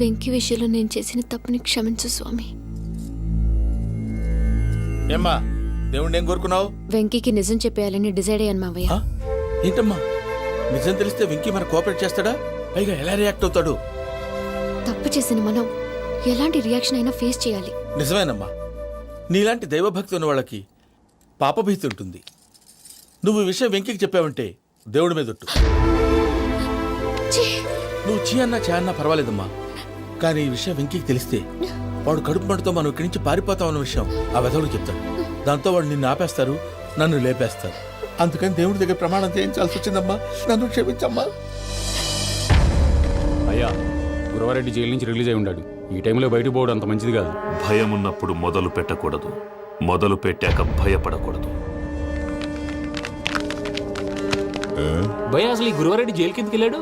వెంకీ విషయంలో నేను చేసిన తప్పుని క్షమించు స్వామి. ఏమ్మా దేవుణ్ణి ఏం కోరుకున్నావు? వెంకీకి నిజం చెప్పేయాలని డిసైడ్ అయ్యాను మావయ్య. ఏంటమ్మా నిజం తెలిస్తే వెంకీ మన కోఆపరేట్ చేస్తాడా? పైగా ఎలా రియాక్ట్ అవుతాడు? తప్పు చేసిన మనం ఎలాంటి రియాక్షన్ అయినా ఫేస్ చేయాలి. నిజమేనమ్మా, నీలాంటి దైవభక్తి ఉన్న వాళ్ళకి పాపభీతి ఉంటుంది. నువ్వు ఈ విషయం వెంకీకి చెప్పావంటే దేవుడి మీద ఒట్టు. నువ్వు చీ అన్నా చే అన్నా పర్వాలేదమ్మా, కానీ ఈ విషయం వెంకీకి తెలిస్తే వాడు కడుపు మంటతో మనం ఇక్కడి నుంచి పారిపోతామన్న విషయం ఆ వెధవుడు చెప్తాడు. దాంతో వాడు నిన్ను ఆపేస్తారు, నన్ను లేపేస్తారు. అందుకని దేవుడి దగ్గర ప్రమాణం చేయించాల్సి వచ్చిందమ్మా, నన్ను క్షమించమ్మా. అయ్యా, గురవారెడ్డి జైలు నుంచి రిలీజ్ అయి ఉన్నాడు. ఈ టైంలో బయటకు పోవడం అంత మంచిది కాదు. భయం ఉన్నప్పుడు మొదలు పెట్టకూడదు, మొదలు పెట్టాక భయపడకూడదు. భయ అసలు ఈ గురువారెడ్డి జైలు కిందకి వెళ్ళాడు.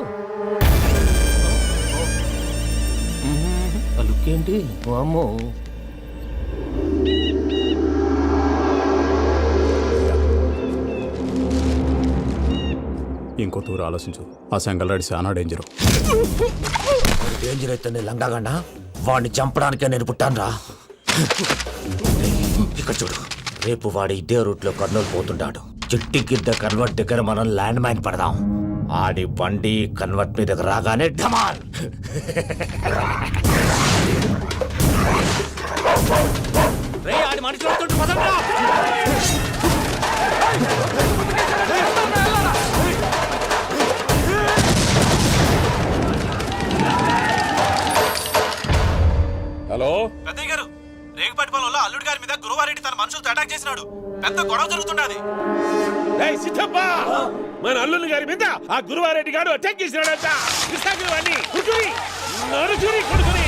ఆ లుక్ ఏంటి? అమ్మో, ఇంకో తూరు ఆలోచించు. ఆ సంగల్రాడి చాలా డేంజరు. డేంజర్ అయితే లంగాగండా వాడిని చంపడానికే నేను పుట్టాను రా. ఇక్కడ చూడు, రేపు వాడు ఇదే రూట్ లో కర్నూలు పోతుంటాడు. చిట్టి గిద్ద కన్వర్ట్ దగ్గర మనం ల్యాండ్ మైన్ పడదాం. ఆడి బండి కన్వర్ట్ మీ దగ్గర రాగానే ఢమాల్. ఆడి మనుషులు వస్తుంటే పదండ్రా. హలో పెద్దయ్య గారు, రేగుపాటి పొలంలో అల్లుడి గారి మీద గురువారెడ్డి తన మనుషులతో అటాక్ చేసినాడు. పెద్ద గొడవ జరుగుతున్నది. మన అల్లుని గారి మీద ఆ గురువారెడ్డి గారు అటాక్ చేసినాడంట. కొడుకుని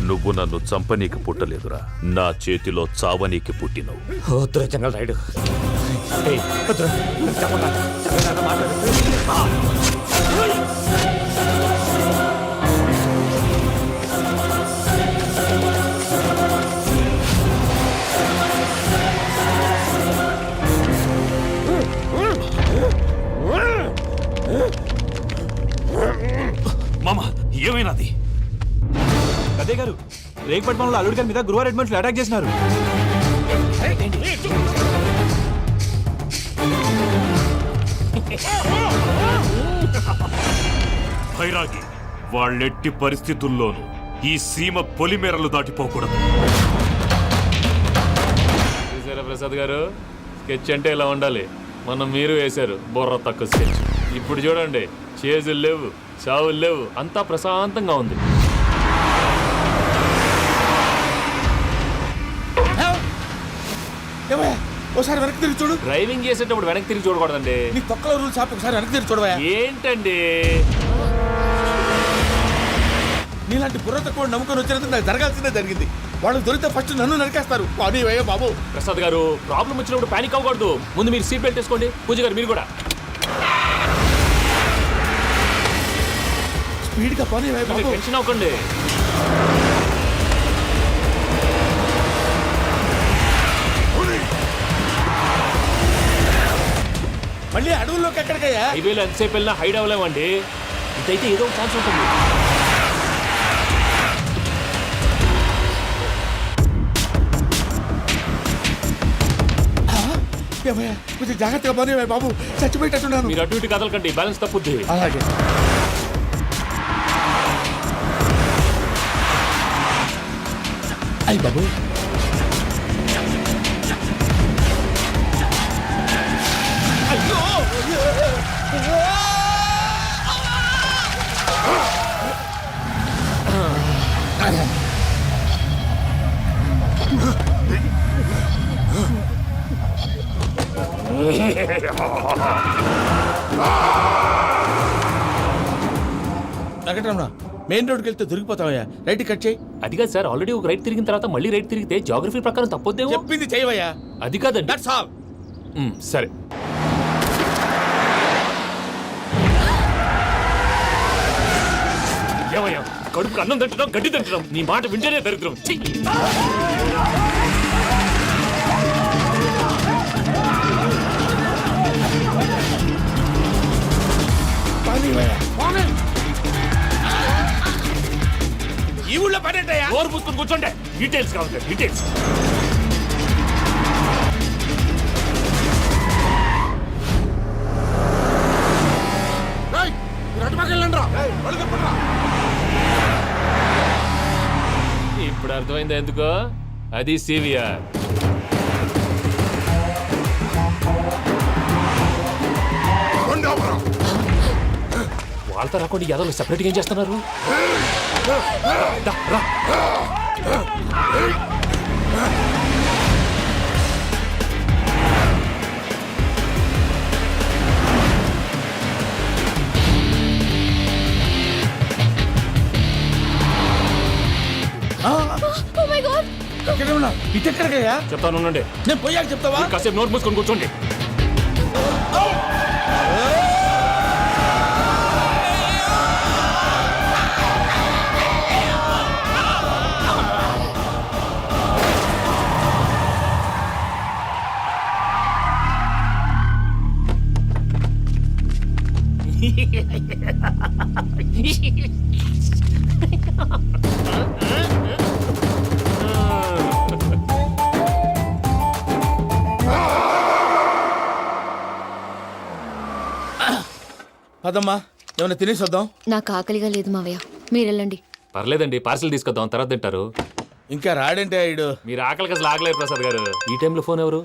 నువ్వు నన్ను చంపనీకి పుట్టలేదురా, నా చేతిలో చావనీకి పుట్టినవు. వద్దురా జంగల్ రైడ్. మామ, ఏమైనాది? అదే గారు, రేగుపట్నంలో అల్లుడి గారి మీద గురువారెడ్డి మనుషులు అటాక్ చేసినారు. భైరాగి, వాళ్ళెట్టి పరిస్థితుల్లోనూ ఈ సీమ పొలిమేరలు దాటిపోకూడదు. చూసారా ప్రసాద్ గారు, స్కెచ్ అంటే ఇలా ఉండాలి. మనం మీరు వేశారు బుర్ర తక్కువ స్కెచ్. ఇప్పుడు చూడండి, చేజులు లేవు, చావులు లేవు, అంతా ప్రశాంతంగా ఉంది. ఒకసారి వెనక్కి తిరిగి చూడు. డ్రైవింగ్ చేసేటప్పుడు వెనక్కి తిరిగి చూడకూడదండి. నీ తొక్కలో రూల్స్ ఆపి ఒకసారి వెనక్కి తిరిగి చూడవా. ఏంటండి నీలాంటి బుర్ర తక్కువ నమ్ముకొని వచ్చినందుకు నాకు జరగాల్సిందే జరిగింది. వాళ్ళు దొరికితే ఫస్ట్ నన్ను నరికేస్తారు. అది అయ్యో బాబు. ప్రసాద్ గారు, ప్రాబ్లం వచ్చినప్పుడు పానిక్ అవ్వకూడదు. ముందు మీరు సీట్ బెల్ట్ వేసుకోండి. పూజ గారు మీరు కూడా స్పీడ్గా పని బాబు. టెన్షన్ అవ్వకండి. మళ్ళీ అడవుల్లోకి ఎక్కడికయ్యా? హైవేలో ఎంతసేపు వెళ్ళినా హైడ్ అవ్వలేమండి. ఇదైతే ఏదో ఒక ఛాన్స్ ఉంటుంది. కొంచెం జాగ్రత్తగా పని బాబు, చచ్చిపోయేటట్టున్నాను. మీరు అటు ఇటు కదలకండి, బ్యాలెన్స్ తప్పుద్ది. అలాగే. అయ్యి బాబు, వెంకటరమణ, మెయిన్ రోడ్కి వెళ్తే దొరికిపోతావయ్యా. రైట్ కట్ చేయి. అది కాదు సార్, ఆల్రెడీ ఒక రైట్ తిరిగిన తర్వాత మళ్ళీ రైట్ తిరిగితే జాగ్రఫీ ప్రకారం తప్పొద్దేమో. చెప్పింది చేయవయ్యా. అది కాదండి. That's all. సరే. ఏమయ్యా, కడుపు అన్నం తింటున్నాం గడ్డి తింటున్నాం నీ మాట వింటేనే దరిద్రం ఛీ! ఈ ఊళ్ళో పడేటయ్యా నోరు పూసుకొని కూర్చోండి డీటెయిల్స్ కావాలి డీటెయిల్స్ ఇప్పుడు అర్థమైంది ఎందుకో అది సివిఆర్ వాళ్ళతో రాకుండా యాదవ్ సెపరేట్గా ఏం చేస్తున్నారు దా, రా. Oh my God! ఎక్కడ ఉన్నా ఇటు ఎక్కడికయ్యా చెప్తాను ఉండండి నేను పోయాక చెప్తావా కాసేపు నోట్ మూసుకొని కూర్చోండి పదమ్మా ఏమైనా తినేసి వద్దాం నాకు ఆకలిగా లేదు మావయ్య మీరు వెళ్ళండి. పర్లేదండి పార్సిల్ తీసుకొద్దాం తర్వాత తింటారు ఇంకా రాడంటే ఆయుడు మీరు ఆకలికి అసలు ఆగలేదు ప్రసాద్ గారు ఈ టైంలో ఫోన్ ఎవరు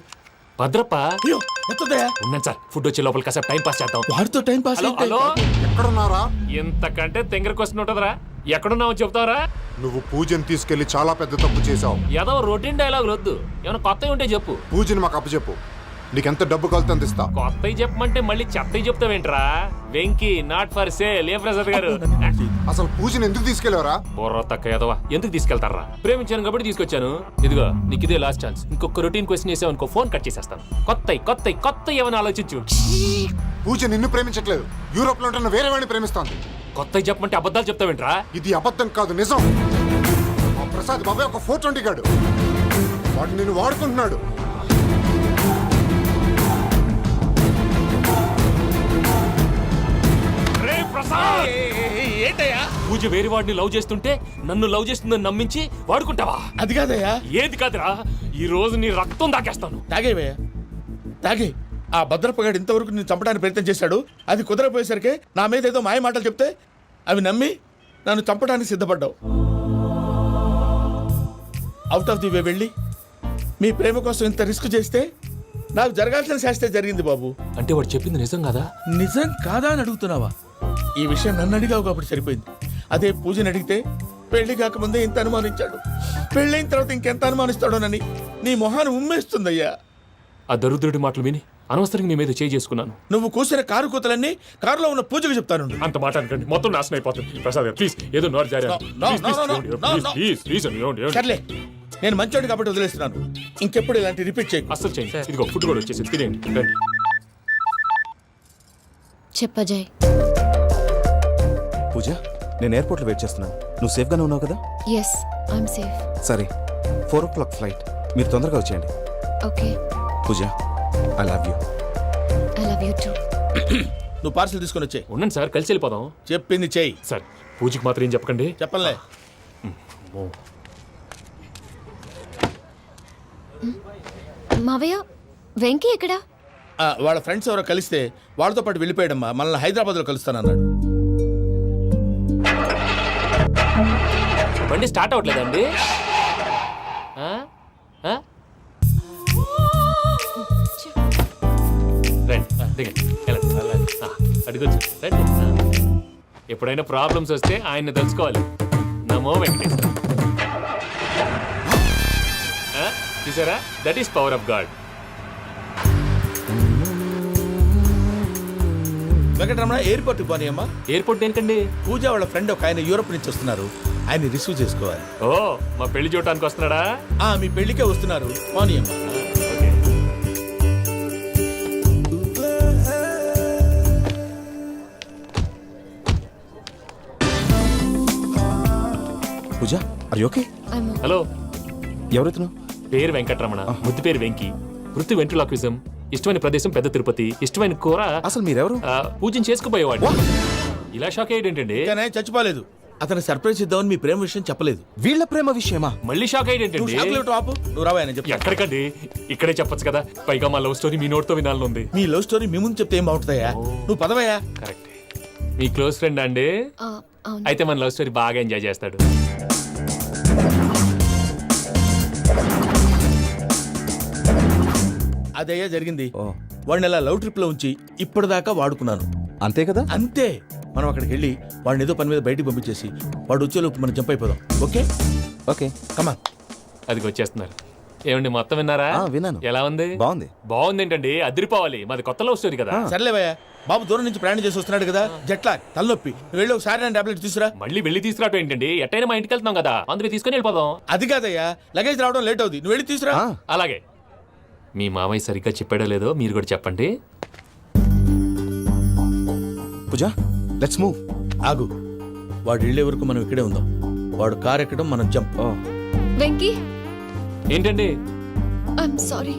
భద్రప్ప అయ్యో ఎత్తదయ్యా ఉన్నాను సార్ ఫుడ్ వచ్చే లోపల కాసేపు టైం పాస్ చేద్దాం వాడితో టైం పాస్ హలో హలో ఎక్కడున్నారా? ఇంతకంటే తెంగర క్వశ్చన్ ఉంటుందిరా ఎక్కడున్నావు చెప్తావరా నువ్వు పూజని తీసుకెళ్లి చాలా పెద్ద తప్పు చేశావు. ఏదో రొటీన్ డైలాగ్ వద్దు ఏమైనా కొత్తవి ఉంటే చెప్పు పూజని మాకు అప్పచెప్పు. నీకెంత డబ్బు కలితే అంత ఇస్తా. కొత్తవి చెప్పమంటే మళ్ళీ చెత్తవి చెప్తావేంట్రా వెంకీ నాట్ ఫర్ సేల్ ఏ ప్రసాద్ గారు అసలు పూజని ఎందుకు తీసుకెళ్లేవరా? బుర్ర తక్క ఏదవా ఎందుకు తీసుకెళ్తారా ప్రేమించాను కాబట్టి తీసుకొచ్చాను ఇదిగో నీకు ఇదే లాస్ట్ ఛాన్స్ ఇంకొక రొటీన్ క్వశ్చన్ చేసావు అనుకో ఫోన్ కట్ చేసేస్తాను కొత్త ఏమైనా ఆలోచించు పూజ నిన్ను ప్రేమించట్లేదు, యూరోప్ లో ఉంటున్న వేరే వాడిని ప్రేమిస్తాంది. కొత్తవి చెప్పమంటే అబద్ధాలు చెప్తావేంట్రా ఇది అబద్ధం కాదు, నిజం. ఆ ప్రసాద్ బాబాయ్ ఒక 420 గాడు, వాడు నిన్ను వాడుకుంటున్నాడు. ఏంటయ్యా పూజ వేరే వాడిని లవ్ చేస్తుంటే నన్ను లవ్ చేస్తుందని నమ్మించి వాడుకుంటావా? అది కాదయ్యా ఏది కాదురా ఈ రోజు నీ రక్తం దాకేస్తాను. తాగేవయ్యా తాగే ఆ భద్రపగాడు ఇంతవరకు నేను చంపడానికి ప్రయత్నం చేశాడు. అది కుదరపోయేసరికి నా మీద ఏదో మాయ మాటలు చెప్తే అవి నమ్మి నన్ను చంపడానికి సిద్ధపడ్డావు. అవుట్ ఆఫ్ ది వే వెళ్ళి మీ ప్రేమ కోసం ఇంత రిస్క్ చేస్తే నాకు జరగాల్సిన శాస్త్రే జరిగింది బాబు. అంటే వాడు చెప్పింది నిజం కదా? నిజం కాదా అని అడుగుతున్నావా? ఈ విషయం నన్ను అడిగావు కాబట్టి సరిపోయింది. అదే పూజని అడిగితే పెళ్లి కాకముందే ఇంత అనుమానించాడు, పెళ్ళైన తర్వాత ఇంకెంత అనుమానిస్తాడోనని నీ మొహాన్ని ఉమ్మేస్తుందయ్యా. ఆ దరిద్రుడి మాటలు విని అనవసరంగా మీ మీద చేసుకున్నాను. నువ్వు కూసిన కారు కూతలన్నీ కారులో ఉన్న పూజకు చెప్తాను. అంత మాట అనకండి, మొత్తం నాశనం అయిపోతుంది. ప్రసాద్ గారు ప్లీజ్ ఏదో నోరు జారీ సర్లే నేను మంచోడు కాబట్టి వదిలేస్తున్నాను. ఇంకెప్పుడు ఇలాంటి రిపీట్ చేయకు. అస్సలు చేయండి. ఇదిగో ఫుడ్ కూడా వచ్చేసి తినేయండి రండి. చెప్పజాయ్. పూజ, నేను ఎయిర్పోర్ట్లో వెయిట్ చేస్తున్నాను. నువ్వు సేఫ్గానే ఉన్నావు కదా? Yes I'm safe. సరే 4 o'clock ఫ్లైట్, మీరు తొందరగా వచ్చేయండి. Okay. Pooja, I love you. I love you too. నువ్వు పార్సల్ తీసుకొని వచ్చే. ఉండండి సార్ కలిసి వెళ్ళిపోదాం. చెప్పింది చెయ్యి. సార్ పూజకి మాత్రం ఏం చెప్పకండి. చెప్పలే. మావయ్య వెంకీ ఎక్కడా? వాళ్ళ ఫ్రెండ్స్ ఎవరో కలిస్తే వాళ్ళతో పాటు వెళ్ళిపోయాడమ్మా. మనల్ని హైదరాబాద్లో కలుస్తానన్నాడు. బండి స్టార్ట్ అవ్వట్లేదండి. అడిగొచ్చు రండి. ఎప్పుడైనా ప్రాబ్లమ్స్ వస్తే ఆయన్ని తెలుసుకోవాలి. నమో వెంకటేశ్వర. చూసారా, that is power of God. Venkataramana ఎయిర్పోర్ట్కి పోనీ అమ్మా. ఎయిర్పోర్ట్ ఏంటండి? పూజ వాళ్ళ ఫ్రెండ్ ఒక ఆయన యూరోప్ నుంచి వస్తున్నారు, ఆయన రిసీవ్ చేసుకోవాలి. ఓ మా పెళ్లి చూడటానికి వస్తున్నాడా? మీ పెళ్లికే వస్తున్నారు, పోనీ అమ్మా. పూజ అరే ఓకే హలో, ఎవరైతును పేరు వెంకటరమణ, ముద్దు పేరు వెంకి, వృత్తి వెంట్రులాక్విజం, ఇష్టమైన ప్రదేశం పెద్ద తిరుపతి, ఇష్టమైన కూర అసలు మీరెవరు పూజను చేసుకుపోయేవాడు. ఇలా షాక్ అయ్యేటండి. కానీ చచ్చిపోలేదు. అతను సర్ప్రైజ్ ఇద్దామని మీ ప్రేమ విషయం చెప్పలేదు. వీళ్ళ ప్రేమ విషయమా? మళ్ళీ షాక్ నువ్వు అయ్యేటండి. చాక్లెట్ ఆపు, నువ్వు రావా అని చెప్పి. ఎక్కడికండి, ఇక్కడే చెప్పొచ్చు కదా. పైగా మా లవ్ స్టోరీ మీ నోట్తో వినాలని ఉంది. మీ లవ్ స్టోరీ మీ ముందు చెప్తే ఏం బాగుంటుందయ్యా? నువ్వు పదవయ్యా. కరెక్ట్. మీ క్లోజ్ ఫ్రెండ్ అండి? అవును. అయితే మన లవ్ స్టోరీ బాగా ఎంజాయ్ చేస్తాడు. అదయ్యా జరిగింది. ఓ. వాడిని అలా లవ్ ట్రిప్ లో ఉంచి ఇప్పటిదాకా వాడుకున్నాను. అంతే కదా? అంతే. మనం అక్కడికి వెళ్ళి వాడిని ఏదో పని మీద బయటికి పంపించేసి వాడు వచ్చేలోపు మనం జంప్ అయిపోదాం. ఓకే ఓకే కమా. అది వచ్చేస్తున్నారు. ఏమండి మొత్తం విన్నారా? విన్నాను. ఎలా ఉంది? బాగుంది. బాగుంది ఏంటండి, అదిరిపోవాలి. మాది కొత్త లవ్ స్టోరీ కదా. సర్లేవయ్యా, బాబు దూరం నుంచి ప్రయాణం చేసి వస్తున్నాడు కదా, జట్లా తలనొప్పి. నువ్వు వెళ్ళి ఒకసారి నేను టాబ్లెట్ తీసుకురా. మళ్ళీ వెళ్ళి తీసుకురావటం ఏంటండి? ఎట్టైనా మా ఇంటికి వెళ్తున్నాం కదా, అందుకే తీసుకొని వెళ్ళిపోదాం. అది కాదయ్యా, లగేజ్ రావడం లేట్ అవుతుంది. నువ్వు వెళ్ళి తీసుకురా. అలాగే. మీ మామయ్య సరిగ్గా చెప్పాడో లేదో మీరు కూడా చెప్పండి. పూజ లెట్స్ మూవ్. ఆగు, వాడు వెళ్ళే వరకు మనం ఇక్కడే ఉందాం. వాడు కార్ ఎక్కడం, మనం జంప్. వెంకీ, ఏంటండి ఐఎమ్ సారీ.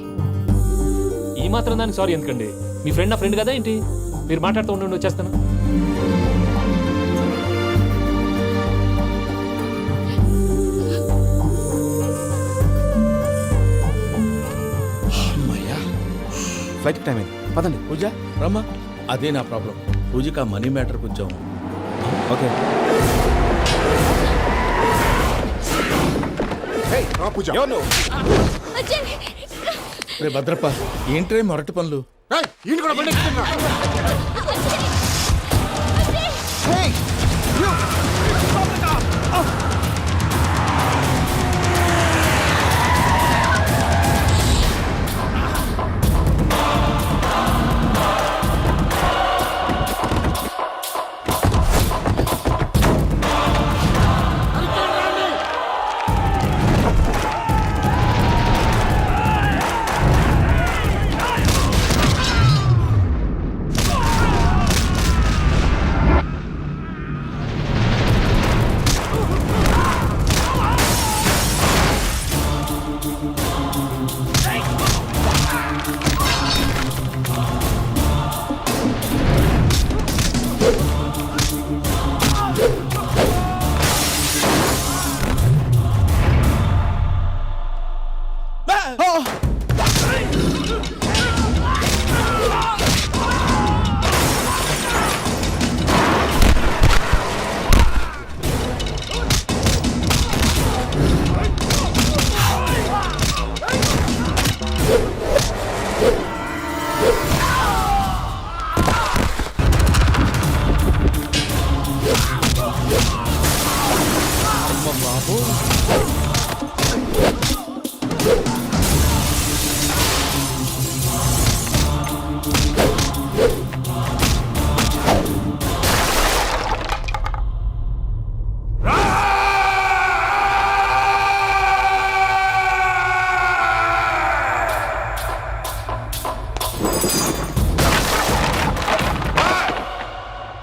ఈ మాత్రం దానికి సారీ ఎందుకండి? మీ ఫ్రెండ్ నా ఫ్రెండ్ కదా ఏంటి? మీరు మాట్లాడుతూ ఉండండి, వచ్చేస్తాను. ఫ్లైట్ టైం అయింది, పదండి. పూజ రమ్మా. అదే నా ప్రాబ్లం. పూజకి ఆ మనీ మ్యాటర్ కొంచెం. ఓకే. రా పూజ. రే భద్రప్ప, ఏంట్రే మొరటి పనులు? ఏయ్, ఈయన కూడా బండి ఎక్కుతున్నా.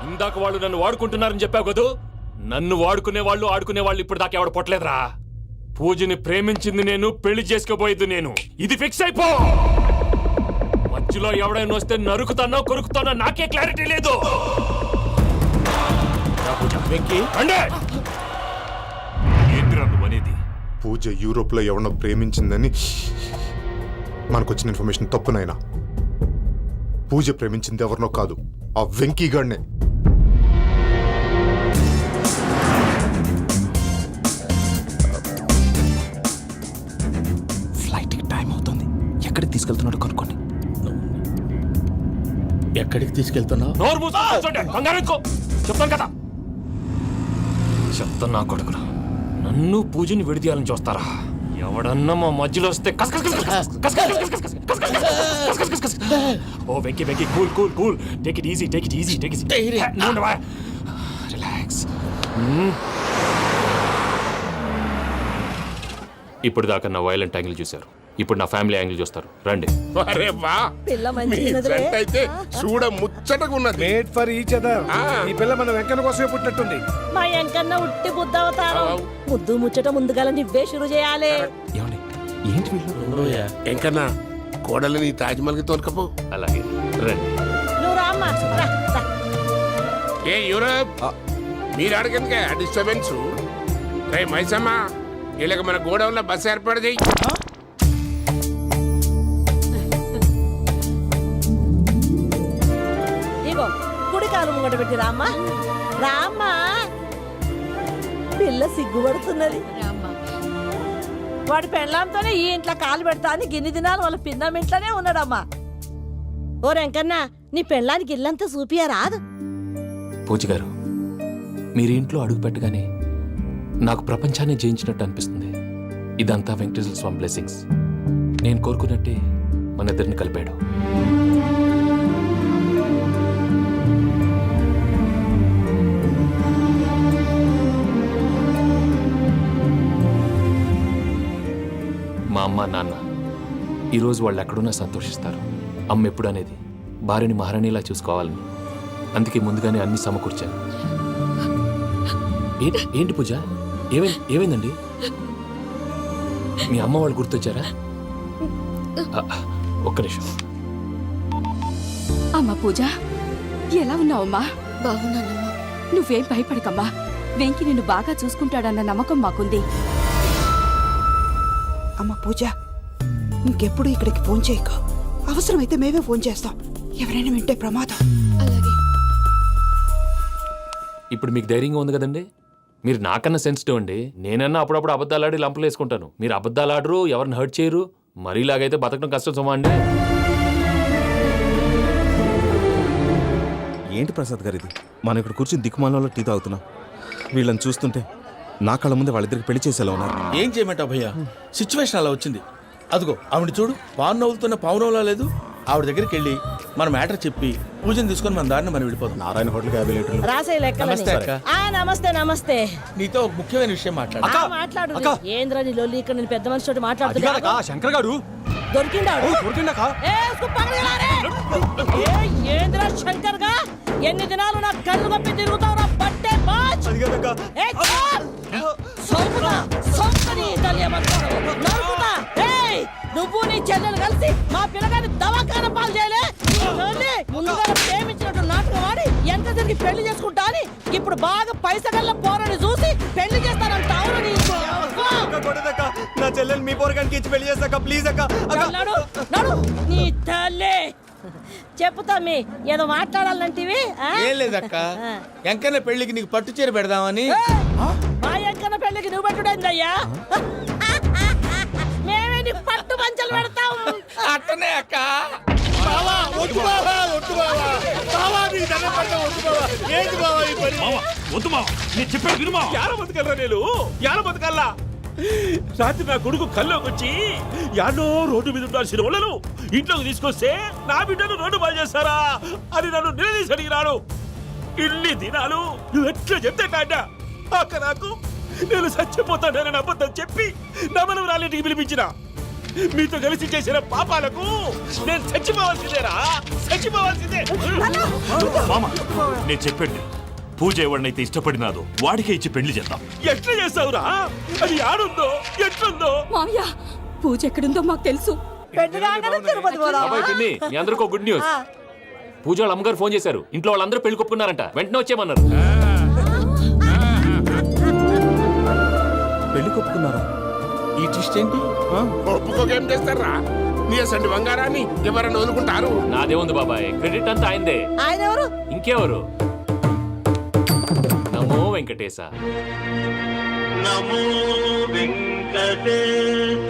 ఇందాక వాళ్ళు నన్ను వాడుకుంటున్నారని చెప్పావు కదూ. నన్ను వాడుకునే వాళ్ళు, ఆడుకునే వాళ్ళు ఇప్పుడు దాకా ఎవడు పొట్టలేదురా. పూజని ప్రేమించింది నేను, పెళ్లి చేసుకోబోయేది నేను. ఇది ఫిక్స్ అయిపో. మధ్యలో ఎవడైనా వస్తే నరుకుతానో కొరుకుతానో నాకే క్లారిటీ లేదు. వెంకీ, ఏంటిరా నువ్వు అనేది? పూజ యూరోప్ లో ఎవరినో ప్రేమించిందని మనకొచ్చిన ఇన్ఫర్మేషన్ తప్పునైనా. పూజ ప్రేమించింది ఎవరినో కాదు, ఆ వెంకీ గాడినే. ఫ్లైట్ టైం అవుతుంది, ఎక్కడికి తీసుకెళ్తున్నాడో కనుక్కోండి. ఎక్కడికి తీసుకెళ్తున్నావు? నోరు మూసుకొని కూర్చోండి, కంగారు ఎందుకు? చెప్తాను కదా. చెప్తాను నా కొడుకును. నన్ను పూజని విడిదీయాలని చూస్తారా? ఎవడన్నా మా మధ్యలో వస్తే ఓ Venky Venky, cool cool cool, take it easy, take it easy, take it easy. Relax. ఇప్పుడు దాకా నా వైలెంట్ యాంగిల్ చూశారు. ఇప్పుడు నా ఫ్యామిలీ యాంగిల్ చూస్తారు రండి. అరే వా మీ జంట అయితే చూడ ముచ్చటగా ఉన్నది. Made for each other. ఈ పిల్ల మన వెంకన్న కోసమే పుట్టినట్టుంది. మా ఎంకన్నా ఉట్టి బుద్ధవతారం. ముద్దు ముచ్చట ముందుగా నువ్వే షురు చేయాలి. ఏమండి ఏంటి వీళ్ళు? ఎంకన్నా కోడలిని తాజ్మహల్కి తోలుకపో. అలాగే రండి. నువ్వు రామ్మా రా, రా. ఏ యూరప్ మీరు అడగందుకే డిస్టర్బెన్స్. రే మైసమ్మ వీళ్ళకి మన గోడౌన్లో బస్సు ఏర్పాటు చేయి. ఇగో కుడి కాలు ముంగట పెట్టి రామ్మా. రామ్మా పిల్ల సిగ్గుపడుతున్నది. వాడి పెళ్ళాంతోనే ఈ ఇంట్లో కాలు పెడతా అని గిన్ని దినాలు వాళ్ళ పిన్నం ఇంట్లోనే ఉన్నాడమ్మా. ఓ వెంకన్నా నీ పెళ్ళానికి ఇల్లంతా చూపియా రాదు. పూజ గారు మీరు ఇంట్లో అడుగు పెట్టగానే నాకు ప్రపంచాన్ని జయించినట్టు అనిపిస్తుంది. ఇదంతా వెంకటేశ్వర స్వామి బ్లెస్సింగ్స్. నేను కోరుకున్నట్టే మన ఇద్దరిని కలిపాడు. మా అమ్మ నాన్న ఈరోజు వాళ్ళు ఎక్కడున్నా సంతోషిస్తారు. అమ్మ ఎప్పుడు అనేది భార్యని మహారాణిలా చూసుకోవాలని. అందుకే ముందుగానే అన్ని సమకూర్చాను. ఏంటి పూజ ఏమైందండి? మీ అమ్మ వాళ్ళు గుర్తొచ్చారా? ఒక్క నిమిషం. అమ్మా పూజ, ఎలా ఉన్నావమ్మా? బాగున్నానమ్మా. నువ్వేం భయపడకమ్మా. వెంకి నిన్ను బాగా చూసుకుంటాడన్న నమ్మకం మాకుంది. అమ్మ పూజ, ఇంకెప్పుడు ఇక్కడికి ఫోన్ చేయకు. అవసరమైతే మేమే ఫోన్ చేస్తాం. ఎవరైనా వింటే ప్రమాదం. అలాగే. ఇప్పుడు మీకు ధైర్యంగా ఉంది కదండి. మీరు నాకన్నా సెన్సిటివ్ అండి. నేనన్నా అప్పుడప్పుడు అబద్ధాలాడి లంపలు వేసుకుంటాను. మీరు అబద్ధాలు ఆడరు, ఎవరిని హర్ట్ చేయరు. మరీలాగైతే బతకడం కష్టం సుమా అండి. ఏంటి ప్రసాద్ గారు ఇది? మనం ఇక్కడ కూర్చుని దిక్కుమాలలో టీ తాగుతున్నాం. వీళ్ళని చూస్తుంటే నా కళ్ళ ముందే వాళ్ళిద్దరికి పెళ్లి చేసేలా ఉన్నారు. ఏం చేయమంటావు భయ్యా, సిచ్యువేషన్ అలా వచ్చింది. అదిగో ఆవిడ చూడు, పావు నవ్వులుతున్న పావునవ్వులా లేదు. ఆవిడ దగ్గరికి వెళ్ళి మన మ్యాటర్ చెప్పి పూజను తీసుకొని మన దారిని మనం వెళ్ళిపోతాం. నారాయణ హోటల్ 50 లీటర్లు. రాసే లెక్క. నమస్తే అక్క. నమస్తే నమస్తే. నీతో ఒక ముఖ్యమైన విషయం మాట్లాడు. మాట్లాడు. ఏంద్రా నీ లొల్లి? ఇక్కడ నేను పెద్ద మనిషితో మాట్లాడుతున్నా. శంకర్ గారు దొరికిందాడు. ఏంద్రా శంకర్ గా? ఎన్ని దినాలు నా కళ్ళు కప్పి తిరుగుతావు? బట్టే బాచ్. నువ్వు నీ చెల్లెలు కలిసి మా పిల్లగాని దవాఖాన పాలు చేయలే. ముందుగా ప్రేమించినట్టు నాటకం ఆడి ఎంత తిరిగి పెళ్లి చేసుకుంటా అని ఇప్పుడు బాగా పైసగల్ల పోరని చూసి పెళ్లి చేస్తానంట. నా చెల్లెలు మీ పోరగానికి ఇచ్చి పెళ్లి చేస్తాక ప్లీజ్ అక్క. నడు నీ తల్లి. చెప్పుతా మీ ఏదో మాట్లాడాలంటివి. ఏం లేదక్క, ఎంకన్న పెళ్లికి నీకు పట్టు చీర పెడదామని. మా ఎంకన్న పెళ్లికి నువ్వు పెట్టుడైందయ్యా. మేమే నీకు పట్టు పంచలు పెడతాం. అట్టనే అక్క. రాత్రి నా కొడుకు కల్లోకి వచ్చి యాడో రోడ్డు మీద ఉండాల్సిన వాళ్ళను ఇంట్లోకి తీసుకొస్తే నా బిడ్డను రోడ్డు బాగా చేస్తారా అని నన్ను నిలదీసి అడిగినాడు. ఇన్ని దినాలు నువ్వు ఎట్లా చెప్తే కాడా అక్క నాకు నేను చచ్చిపోతానని అబద్ధం చెప్పి నా మనవరాలింటికి పిలిపించిన. మీతో కలిసి చేసిన పాపాలకు నేను చచ్చిపోవాల్సిందేరా, చచ్చిపోవాల్సిందే. మామ నేను చెప్పండి, పూజ ఎవరినైతే ఇష్టపడినాదో వాడికే ఇచ్చి పెళ్లి చేద్దాం. ఎట్లా చేస్తావురా? అది ఆడుందో ఎట్లుందో? మామయ్య, పూజ ఎక్కడుందో మాకు తెలుసు. మీ అందరికీ గుడ్ న్యూస్. పూజ వాళ్ళ అమ్మగారు ఫోన్ చేశారు. ఇంట్లో వాళ్ళందరూ పెళ్లి కొప్పుకున్నారంట. వెంటనే వచ్చేయమన్నారు. పెళ్లి కొప్పుకున్నారా? ఈ ట్విస్ట్ ఏంటి? ఒప్పుకోకేం చేస్తారా? నీ అసంటి బంగారాన్ని ఎవరైనా వదులుకుంటారు? నాదే ఉంది బాబాయ్, క్రెడిట్ అంతా ఆయనదే. ఆయన ఎవరు? ఇంకెవరు? నమో వెంకటేశ. నమో వెంకటేశ.